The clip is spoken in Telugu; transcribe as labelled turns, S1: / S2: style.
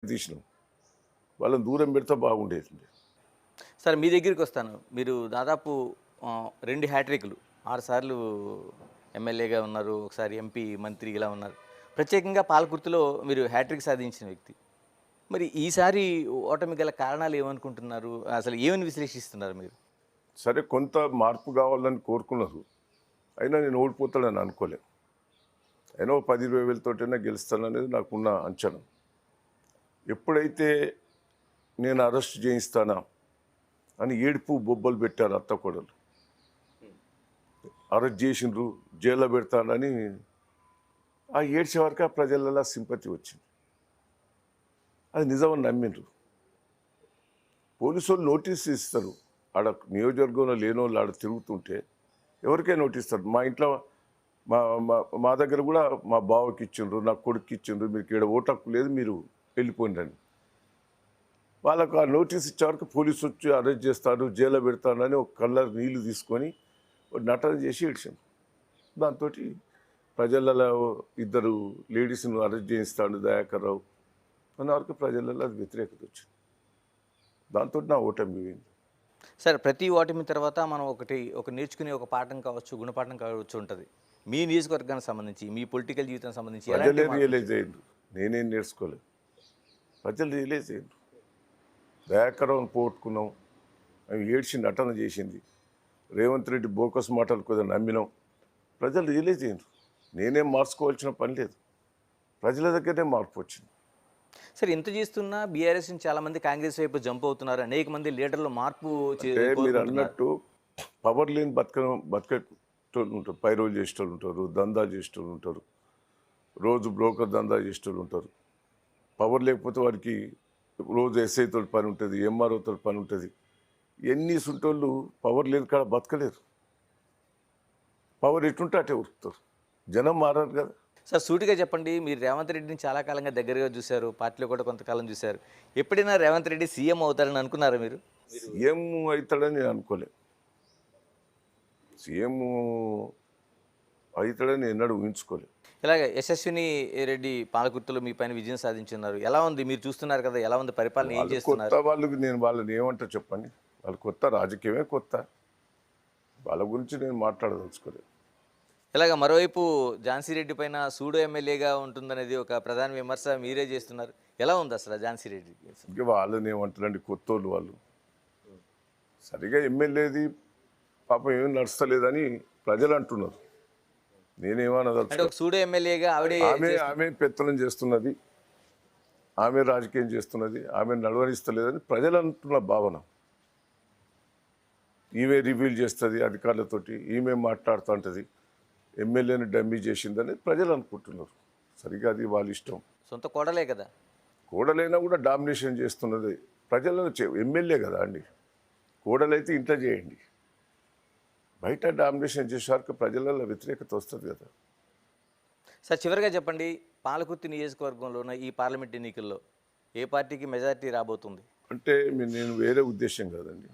S1: తీసినాం. వాళ్ళని దూరం పెడితే బాగుండేది.
S2: సరే మీ దగ్గరికి వస్తాను. మీరు దాదాపు 2 హ్యాట్రిక్‌లు 6 సార్లు ఎమ్మెల్యేగా ఉన్నారు. ఒకసారి ఎంపీ, మంత్రి ఇలా ఉన్నారు. ప్రత్యేకంగా పాలకుర్తిలో మీరు హ్యాట్రిక్ సాధించిన వ్యక్తి. మరి ఈసారి ఓటమి గల కారణాలు ఏమనుకుంటున్నారు? అసలు ఏమని విశ్లేషిస్తున్నారు మీరు?
S1: సరే కొంత మార్పు కావాలని కోరుకున్నారు. అయినా నేను ఓడిపోతానని అనుకోలే. అయినా ఓ 10, 20 వేలతోటైనా గెలుస్తాననేది నాకున్న అంచనా. ఎప్పుడైతే నేను అరెస్ట్ చేయిస్తానా అని ఏడుపు బొబ్బలు పెట్టారు అత్తకోడలు. అరెస్ట్ చేసిండ్రు, జైల్లో పెడతానని ఆ ఏడ్చే వరకు ఆ ప్రజలలో సింపతి వచ్చింది. అది నిజమని నమ్మిండ్రు. పోలీసు వాళ్ళు నోటీస్ ఇస్తారు. ఆడ నియోజకవర్గంలో లేనోళ్ళు ఆడ తిరుగుతుంటే ఎవరికైనా నోటీస్ ఇస్తారు. మా ఇంట్లో మా మా మా దగ్గర కూడా మా బావకి ఇచ్చిండ్రు, నా కొడుకు ఇచ్చిండ్రు, మీకు ఇక్కడ ఓటు హక్కు లేదు, మీరు వెళ్ళిపోయిండ్రని. వాళ్ళకు ఆ నోటీస్ ఇచ్చే వరకు పోలీసు వచ్చి అరెస్ట్ చేస్తాడు, జైల్లో పెడతాడని ఒక కళ్ళర్ నీళ్లు తీసుకొని నటన చేసి ఏడ్చాను. దాంతో ప్రజలలో ఇద్దరు లేడీస్ను అరెస్ట్ చేయిస్తాడు దయాకర్ రావు అన్న వరకు ప్రజలలో అది వ్యతిరేకత వచ్చింది. దాంతో నా ఓటమి పోయింది.
S2: సరే ప్రతి ఓటమి తర్వాత మనం ఒక నేర్చుకునే ఒక పాఠం కావచ్చు, గుణపాఠం కావచ్చు ఉంటది. మీ నియోజకవర్గానికి సంబంధించి, మీ పొలిటికల్ జీవితానికి సంబంధించి ఎలాంటి
S1: ప్రజలే రియలైజ్ అయ్యిండ్రు. నేనేం నేర్చుకోలేదు. ప్రజలు రియలైజ్ అయ్యిండ్రు. దయాకర్ రావును పోగొట్టుకున్నాం, అవి ఏడ్చి నటన చేసింది. రేవంత్ రెడ్డి బోకస్ మాటలు కొద్దిగా నమ్మినాం. ప్రజలు రియలైజ్ అయ్యిండ్రు. నేనేం మార్చుకోవాల్సిన పని లేదు. ప్రజల దగ్గరనే మార్పు వచ్చింది.
S2: సరే ఇంత చేస్తున్నా బీఆర్ఎస్ నుంచి చాలామంది కాంగ్రెస్ వైపు జంప్ అవుతున్నారు. అనేక మంది లీడర్లు మార్పు
S1: అంటే మీరు
S2: కోరుకుంటున్నారు.
S1: అన్నట్టు పవర్ లేని బతికేటోళ్ళు ఉంటారు, పైరోలు చేసేటోళ్ళు ఉంటారు, దందా చేసేటోళ్ళు ఉంటారు, రోజు బ్రోకర్ దందా చేసేటోళ్ళు ఉంటారు. పవర్ లేకపోతే వారికి రోజు ఎస్ఐతో పని ఉంటుంది, ఎంఆర్ఓతో పని ఉంటుంది. ఎన్ని సుంటోళ్ళు పవర్ లేని కాడ బతకలేరు. పవర్ ఎటుంటే అటే ఉరుకుతారు. జనం మారారు కదా.
S2: సార్ సూటిగా చెప్పండి, మీరు రేవంత్ రెడ్డిని చాలా కాలంగా దగ్గరగా చూశారు, పార్టీలో కూడా కొంతకాలం చూశారు. ఎప్పుడైనా రేవంత్ రెడ్డి సీఎం అవుతారని అనుకున్నారా మీరు?
S1: సీఎం అవుతాడని నేను అనుకోలే. సీఎం అవుతాడని ఎన్నడూ ఊహించుకోలే.
S2: ఇలాగ యశస్విని రెడ్డి పాలకుర్తిలో మీ పైన విజయం సాధించున్నారు. ఎలా ఉంది? మీరు చూస్తున్నారు కదా, ఎలా ఉంది పరిపాలన, ఏం
S1: వాళ్ళు
S2: చేస్తున్నారు?
S1: కొత్త వాళ్ళకి నేను వాళ్ళని ఏమంటా చెప్పండి. వాళ్ళు కొత్త, రాజకీయమే కొత్త. వాళ్ళ గురించి నేను మాట్లాడదలుచుకోలేదు.
S2: ఇలాగ మరోవైపు ఝాన్సీ రెడ్డి పైన సూడో ఎమ్మెల్యేగా ఉంటుందనేది ఒక ప్రధాన విమర్శ మీరే చేస్తున్నారు. ఎలా ఉంది అసలు ఝాన్సీ రెడ్డి?
S1: ఇంకా వాళ్ళని ఏమంటారండి, కొత్తోళ్ళు వాళ్ళు. సరిగా ఎమ్మెల్యేది పాపం ఏం నడుస్తలేదని ప్రజలు అంటున్నారు.
S2: అంటే
S1: నేనేమనదలుచుకో.
S2: ఒక సూడో ఎమ్మెల్యేగా
S1: ఆమె పెత్తనం చేస్తున్నది, ఆమె రాజకీయం చేస్తున్నది, ఆమె నడవనిస్తలేదని ప్రజలు అంటున్న భావన. ఈమె రివీల్ చేస్తుంది అధికారులతోటి, ఈమె మాట్లాడుతూ ఉంటుంది, ఎమ్మెల్యేని డమ్మీ చేసిందని ప్రజలు అనుకుంటున్నారు. సరిగా అది వాళ్ళ ఇష్టం.
S2: సొంత కోడలే కదా.
S1: కోడలైనా కూడా డామినేషన్ చేస్తున్నది ప్రజలను. ఎమ్మెల్యే కదా అండి, కోడలైతే ఇంట్లో చేయండి, బయట డామినేషన్ చేసేవారికి ప్రజలలో వ్యతిరేకత వస్తుంది కదా.
S2: సార్ చివరిగా చెప్పండి, పాలకుర్తి నియోజకవర్గంలో ఉన్న ఈ పార్లమెంట్ ఎన్నికల్లో ఏ పార్టీకి మెజారిటీ రాబోతుంది?
S1: అంటే నేను వేరే ఉద్దేశం కాదండి.